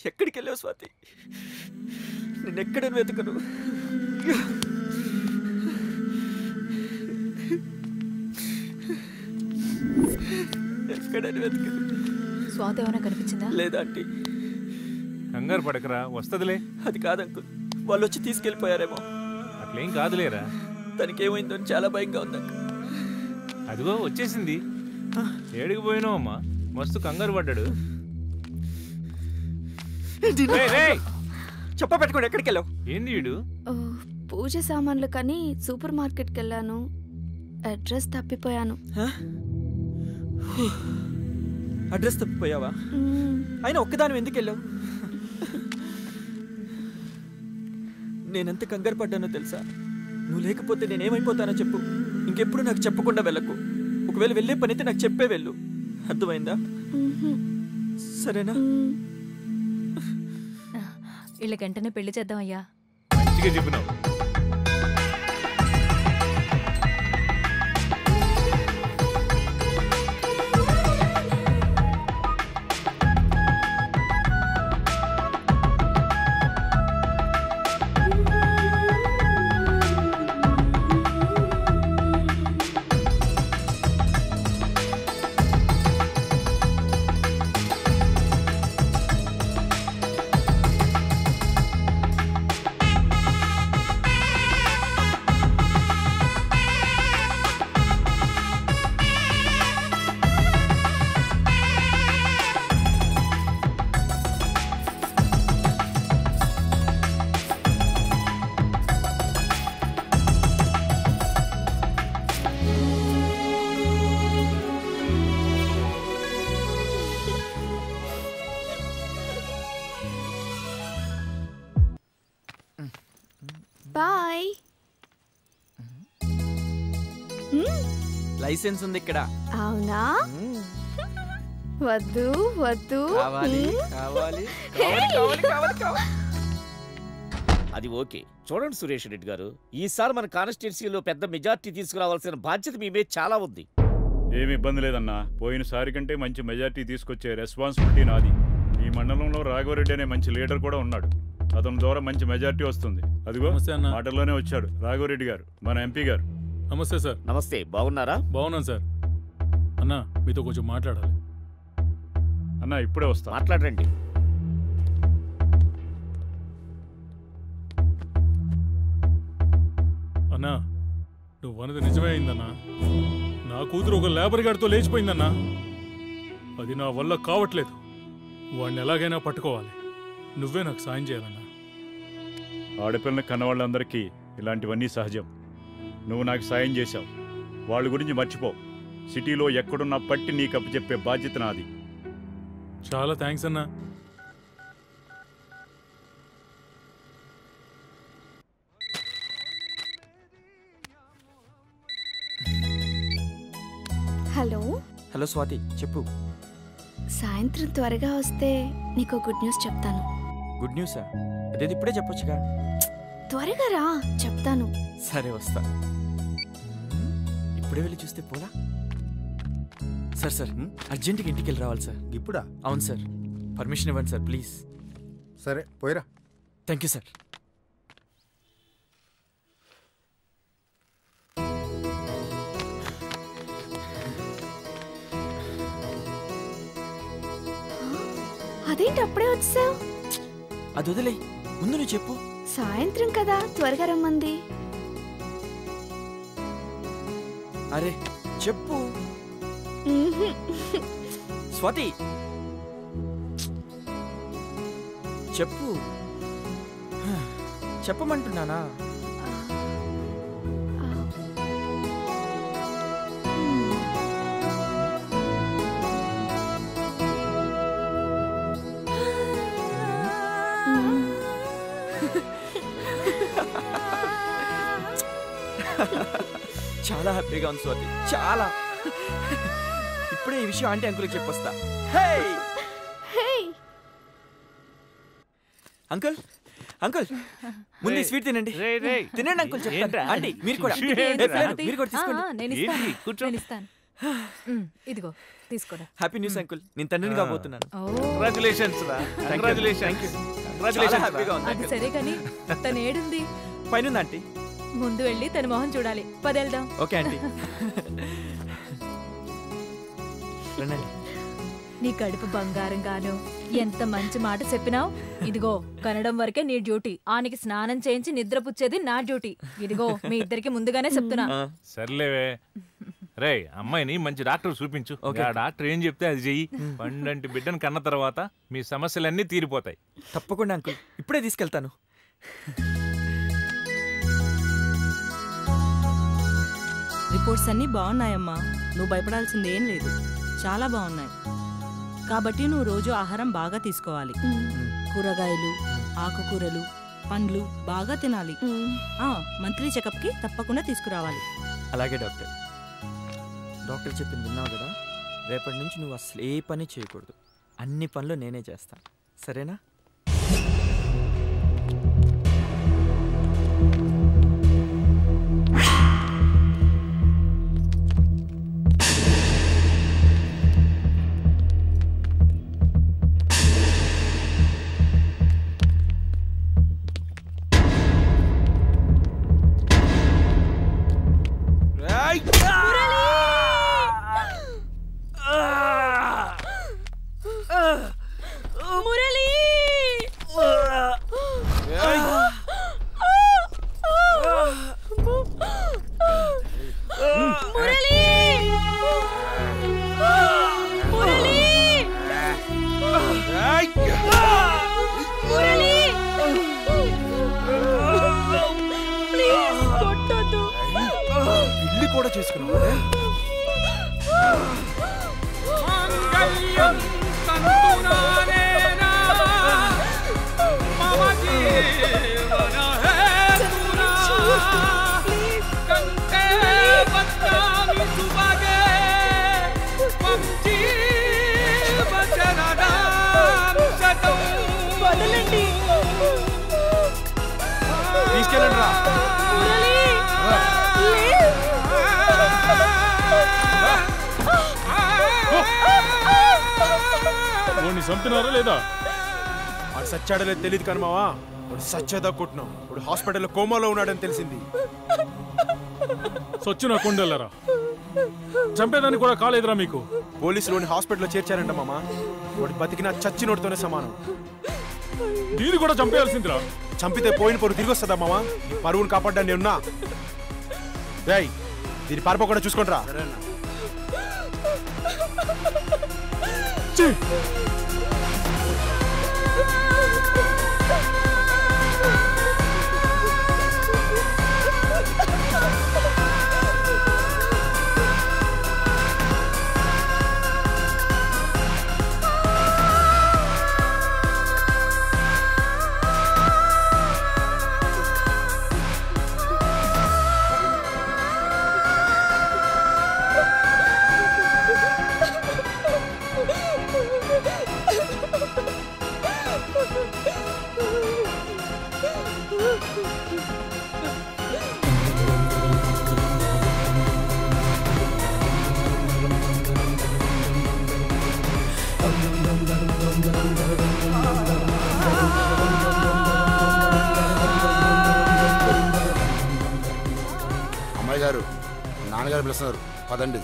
ఎక్కడికి వెళ్ళావు స్వాతి? నేనెక్కడని వెతకను. ఎక్కడని వెతకను. స్వాతి ఏమైనా కనిపించిందా? లేదా ఆంటీ. కంగారు పడకరా, వస్తదిలే. అది కాదు అంకుల్, వాళ్ళు వచ్చి తీసుకెళ్ళిపోయారేమో. అట్లేం కాదులేరా. తనకేమైందో అని చాలా భయంగా ఉంది అంకుల్. అదిగో వచ్చేసింది. ఏడికి పోయినావు అమ్మా? మస్తు కంగారు పడ్డాడు. చెప్ప పెట్టుకోండి, ఎక్కడికి వెళ్ళావు? ఏంది వీడు? పూజ సామాన్లు కానీ సూపర్ మార్కెట్కి వెళ్ళాను. అడ్రస్ తప్పిపోయాను. అడ్రస్ తప్పిపోయావా? అయినా ఒక్కదాని ఎందుకు వెళ్ళావు? నేనెంత కంగారు పడ్డానో తెలుసా? నువ్వు లేకపోతే నేనేమైపోతానో చెప్పు. ఇంకెప్పుడు నాకు చెప్పకుండా వెళ్ళకు. ఒకవేళ వెళ్ళే పని అయితే నాకు చెప్పే వెళ్ళు. అర్థమైందా? సరేనా? వీళ్ళ గంటనే పెళ్లి చేద్దాం అయ్యా. మంచిగా చెప్పినావు. బాయ్. లైసెన్స్ ఉంది ఇక్కడ. అవునా? వద్దు వద్దు. అది ఓకే. చూడండి సురేష్ రెడ్డి గారు, ఈసారి మన కాన్స్టిట్యున్సీలో పెద్ద మెజార్టీ తీసుకురావాల్సిన బాధ్యత మీ మీద చాలా ఉంది. ఏమి ఇబ్బంది లేదన్నా. పోయినసారి కంటే మంచి మెజార్టీ తీసుకొచ్చే రెస్పాన్సిబిలిటీ నాది. ఈ మండలంలో రాఘవరెడ్డి అనే మంచి లీడర్ కూడా ఉన్నాడు. అతని ద్వారా మంచి మెజార్టీ వస్తుంది. అదిగో మాటల్లోనే వచ్చాడు రాఘవరెడ్డి గారు, మన ఎంపీ గారు. నమస్తే సార్. నమస్తే, బాగున్నారా? బాగున్నాను సార్. అన్నా మీతో కొంచెం మాట్లాడాలి. అన్నా ఇప్పుడే వస్తా. మాట్లాడండి. అన్నా నువ్వు అన్నది నిజమే అయిందన్నా. నా కూతురు ఒక లేబర్ గారితో లేచిపోయిందన్నా. అది నా వల్ల కావట్లేదు. వాడిని ఎలాగైనా పట్టుకోవాలి. నువ్వే నాకు సాయం చేయాలన్నా. ఆడపిల్లల కన్నవాళ్ళందరికీ ఇలాంటివన్నీ సహజం. నువ్వు నాకు సాయం చేశావు. వాళ్ళ గురించి మర్చిపో. సిటీలో ఎక్కడున్నా పట్టి నీకు అప్పచెప్పే బాధ్యత నాది. చాలా థ్యాంక్స్ అన్నా. హలో. హలో స్వాతి, చెప్పు. సాయంత్రం త్వరగా వస్తే నీకు గుడ్ న్యూస్ చెప్తాను. గుడ్ న్యూసా? అదేది ఇప్పుడే చెప్పొచ్చుగా. త్వరగా రా, చెప్తాను. సరే వస్తా. ఇప్పుడే వెళ్ళి చూస్తే పోలా? సార్ సార్ అర్జెంట్గా ఇంటికి వెళ్ళి రావాలి సార్. ఇప్పుడా? అవును సార్. పర్మిషన్ ఇవ్వండి సార్ ప్లీజ్. సరే పోయిరా. Thank you sir. అదేంటి అప్పుడే వచ్చావు? అది వదిలే, ముందు నువ్వు చెప్పు. సాయంత్రం కదా, త్వరగా రమ్మంది. అరే చెప్పు స్వాతి, చెప్పు. చెప్పమంటున్నానా? చాలా హ్యాపీగా ఉంది స్వాతి, చాలా. ఇప్పుడే ఈ విషయం ఆంటీ అంకుల్కి చెప్పొస్తా. అంకుల్ అంకుల్ ముందు ఈ స్వీట్ తినండి. తినండి అంకుల్. చెప్తాను. ఆంటీ మీరు కూడా, మీరు కూడా తీసుకోండి. ఇదిగో తీసుకోరా. హ్యాపీ న్యూస్ అంకుల్, నేను తండ్రిని కాబోతున్నాను. కంగ్రాచులేషన్స్ రా, కంగ్రాచులేషన్స్. చాలా హ్యాపీగా ఉంది అది అంకుల్. సరే కానీ తను ఏడుంది? పైన ఆంటీ. ముందు వెళ్ళి తన మొహం చూడాలి. పదెళ్దాం. Okay aunty. రండి. నీ కడుపు బంగారంగాను ఎంత మంచి మాట చెప్పినావు. ఇదిగో కనడం వరకే నీ డ్యూటీ. ఆనికి స్నానం చేయించి నిద్రపుచ్చేది నా డ్యూటీ. ఇదిగో మీ ఇద్దరికి ముందుగానే చెప్తున్నా. సర్లేవే రే, అమ్మాయిని మంచి డాక్టర్ చూపించు. ఆ డాక్టర్ ఏం చెప్తే అది చెయ్యి. పండంటి బిడ్డను కన్న తర్వాత మీ సమస్యలన్నీ తీరిపోతాయి. తప్పకుండా అంకుల్, ఇప్పుడే తీసుకెళ్తాను. రిపోర్ట్స్ అన్నీ బాగున్నాయమ్మా. నువ్వు భయపడాల్సింది ఏం లేదు, చాలా బాగున్నాయి. కాబట్టి నువ్వు రోజు ఆహారం బాగా తీసుకోవాలి. కూరగాయలు, ఆకుకూరలు, పండ్లు బాగా తినాలి. మంత్లీ చెకప్కి తప్పకుండా తీసుకురావాలి. అలాగే డాక్టర్. డాక్టర్ చెప్పింది విన్నావు కదా, రేపటి నుంచి నువ్వు అసలు ఏ పని చేయకూడదు. అన్ని పనులు నేనే చేస్తాను, సరేనా? ఇల్లు కూడా చేసుకున్నావు. తీసుకెళ్ళండి రా. వాడిని చంపినారా లేదా? వాడు సచ్చాడో లేదు తెలియదు కానీ మావా, వాడు సచ్చేదా కొట్టినాం. వాడు హాస్పిటల్లో కోమాలో ఉన్నాడని తెలిసింది. సొచ్చిన కొండెళ్ళరా, చంపేదానికి కూడా కాలేదురా మీకు? పోలీసులు హాస్పిటల్లో చేర్చారంట మామా. వాడు బతికినా చచ్చినోడితోనే సమానం. దీన్ని కూడా చంపేయాల్సిందిరా. చంపితే పోయిన పొరు తిరిగి వస్తుందా మామా? నీ పరువును కాపాడ్డా నేనున్నా. రేయ్, దీన్ని పారిపోకుండా చూసుకుంటారా. అమ్మాయి గారు, నాన్నగారు పిలుస్తున్నారు, పదండి.